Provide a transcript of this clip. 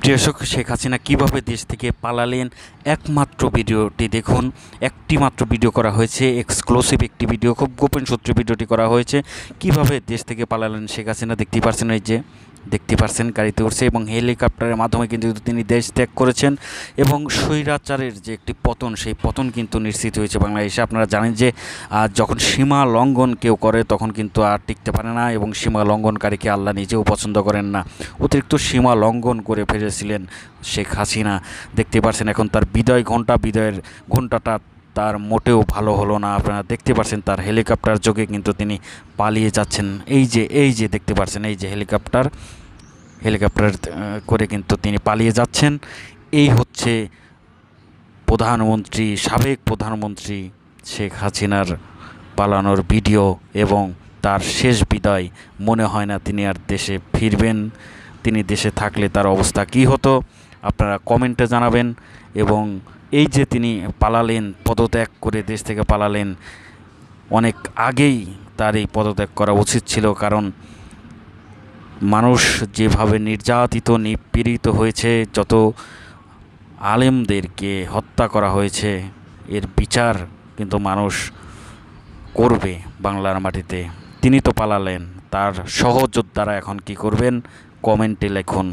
প্রিয় দর্শক, শেখ হাসিনা কীভাবে দেশ থেকে পালালেন একমাত্র ভিডিওটি দেখুন। একটি মাত্র ভিডিও করা হয়েছে, এক্সক্লুসিভ একটি ভিডিও, খুব গোপন সূত্রে ভিডিওটি করা হয়েছে। কিভাবে দেশ থেকে পালালেন শেখ হাসিনা দেখতেই পারছেন, এই যে দেখতে পারছেন গাড়িতে উঠছে এবং হেলিকপ্টারের মাধ্যমে কিন্তু তিনি দেশ ত্যাগ করেছেন এবং স্বৈরাচারের যে একটি পতন, সেই পতন কিন্তু নিশ্চিত হয়েছে বাংলাদেশে। আপনারা জানেন যে যখন সীমা লঙ্ঘন কেউ করে তখন কিন্তু আর টিকতে পারে না এবং সীমা লঙ্ঘনকারীকে আল্লাহ নিজেও পছন্দ করেন না। অতিরিক্ত সীমা লঙ্ঘন করে ফেলেছিলেন শেখ হাসিনা। দেখতে পাচ্ছেন এখন তার বিদায়ের ঘণ্টাটা তার মোটেও ভালো হলো না। আপনারা দেখতে পাচ্ছেন তার হেলিকপ্টার যোগে কিন্তু তিনি পালিয়ে যাচ্ছেন। এই যে দেখতে পাচ্ছেন, এই যে হেলিকপ্টার করে কিন্তু তিনি পালিয়ে যাচ্ছেন। এই হচ্ছে সাবেক প্রধানমন্ত্রী শেখ হাসিনার পালানোর ভিডিও এবং তার শেষ বিদায়। মনে হয় না তিনি আর দেশে ফিরবেন। তিনি দেশে থাকলে তার অবস্থা কী হতো আপনারা কমেন্টে জানাবেন। এবং এই যে তিনি পালালেন, পদত্যাগ করে দেশ থেকে পালালেন, অনেক আগেই তার এই পদত্যাগ করা উচিত ছিল। কারণ মানুষ যেভাবে নির্যাতিত নিপীড়িত হয়েছে, যত আলেমদেরকে হত্যা করা হয়েছে, এর বিচার কিন্তু মানুষ করবে বাংলার মাটিতে। তিনি তো পালালেন, তার সহযোদ্ধারা এখন কি করবেন কমেন্টে লিখুন।